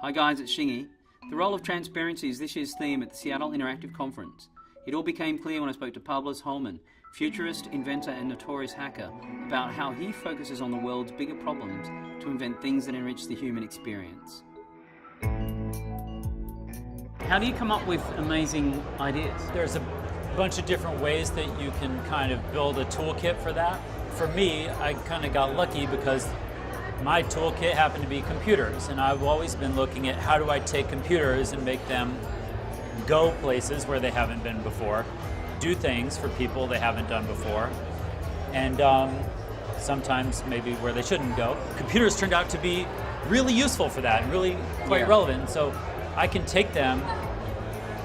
Hi guys, it's Shingy. The role of transparency is this year's theme at the Seattle Interactive Conference. It all became clear when I spoke to Pablos Holman, futurist, inventor and notorious hacker, about how he focuses on the world's bigger problems to invent things that enrich the human experience. How do you come up with amazing ideas? There's a bunch of different ways that you can kind of build a toolkit for that. For me, I kind of got lucky because my toolkit happened to be computers, and I've always been looking at how do I take computers and make them go places where they haven't been before, do things for people they haven't done before, and sometimes maybe where they shouldn't go. Computers turned out to be really useful for that and really quite relevant, so I can take them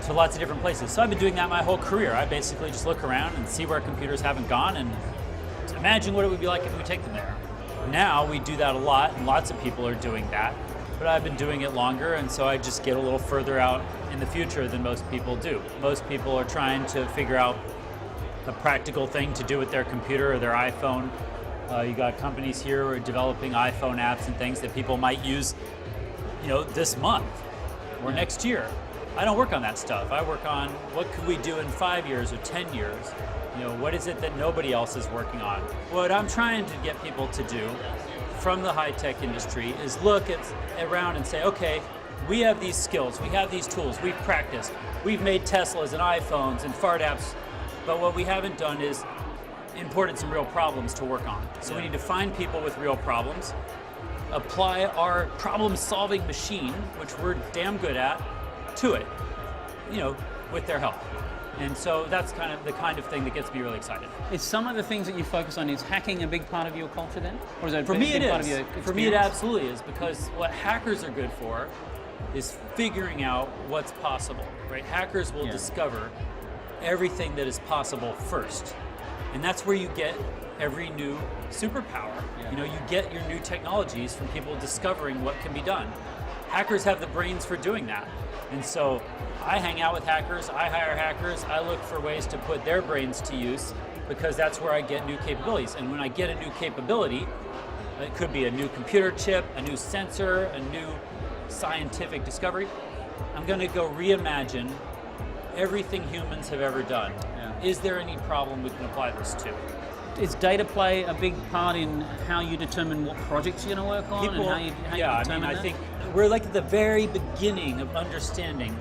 to lots of different places. So I've been doing that my whole career. I basically just look around and see where computers haven't gone and imagine what it would be like if we take them there. Now we do that a lot, and lots of people are doing that, but I've been doing it longer, and so I just get a little further out in the future than most people do. Most people are trying to figure out a practical thing to do with their computer or their iPhone. You got companies here who are developing iPhone apps and things that people might use, this month or next year. I don't work on that stuff. I work on what could we do in 5 years or 10 years. What is it that nobody else is working on? What I'm trying to get people to do from the high-tech industry is look around and say, okay, we have these skills, we have these tools, we've practiced, we've made Teslas and iPhones and fart apps, but what we haven't done is imported some real problems to work on. So we need to find people with real problems, apply our problem-solving machine, which we're damn good at, to it, with their help. And so that's kind of the kind of thing that gets me really excited. Is some of the things that you focus on, is hacking a big part of your culture then? Or is that for me, it part of your is. experience? For me, it absolutely is, because what hackers are good for is figuring out what's possible, right? Hackers will discover everything that is possible first. And that's where you get every new superpower. You get your new technologies from people discovering what can be done. Hackers have the brains for doing that. And so I hang out with hackers, I hire hackers, I look for ways to put their brains to use, because that's where I get new capabilities. And when I get a new capability, it could be a new computer chip, a new sensor, a new scientific discovery, I'm going to go reimagine everything humans have ever done. Is there any problem we can apply this to? Is data play a big part in how you determine what projects you're going to work on? I think we're like at the very beginning of understanding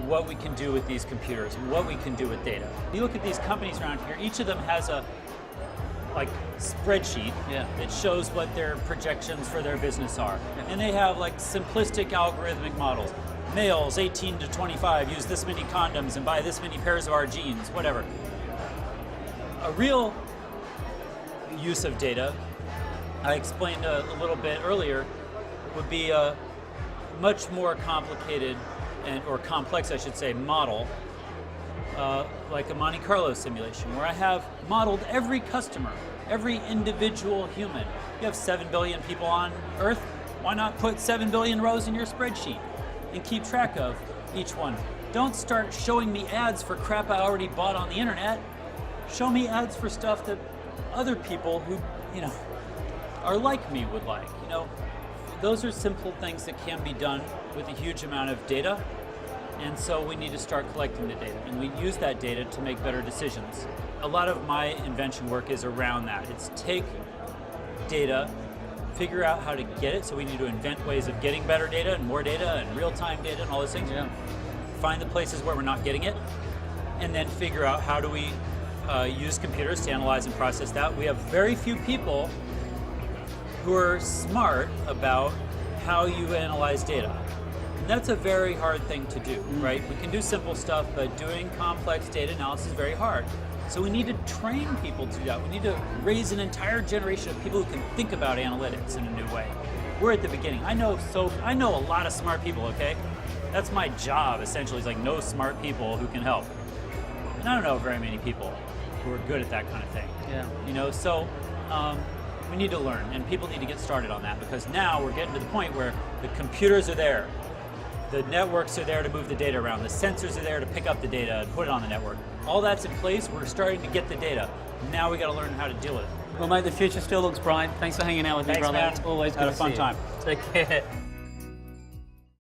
what we can do with these computers and what we can do with data. You look at these companies around here, each of them has a spreadsheet that shows what their projections for their business are. And they have simplistic algorithmic models. Males 18 to 25 use this many condoms and buy this many pairs of our jeans, whatever. A real use of data, I explained a little bit earlier, would be a much more complicated or complex, I should say, model, like a Monte Carlo simulation, where I have modeled every customer, every individual human. You have 7 billion people on Earth. Why not put 7 billion rows in your spreadsheet and keep track of each one? Don't start showing me ads for crap I already bought on the internet. Show me ads for stuff that other people who, are like me would like. Those are simple things that can be done with a huge amount of data, and so we need to start collecting the data, and we use that data to make better decisions. A lot of my invention work is around that. It's take data, figure out how to get it, so we need to invent ways of getting better data and more data and real-time data and all those things. Find the places where we're not getting it, and then figure out how do we use computers to analyze and process that. We have very few people who are smart about how you analyze data. And that's a very hard thing to do, right? We can do simple stuff, but doing complex data analysis is very hard. So we need to train people to do that. We need to raise an entire generation of people who can think about analytics in a new way. We're at the beginning. I know a lot of smart people, okay? That's my job, essentially, is know smart people who can help. And I don't know very many people who are good at that kind of thing. So we need to learn, and people need to get started on that, because now we're getting to the point where the computers are there, the networks are there to move the data around, the sensors are there to pick up the data and put it on the network. All that's in place, we're starting to get the data. Now we got to learn how to deal with it. Well, mate, the future still looks bright. Thanks for hanging out with me, brother. Man. It's always good Had a to fun see time. you. Take care.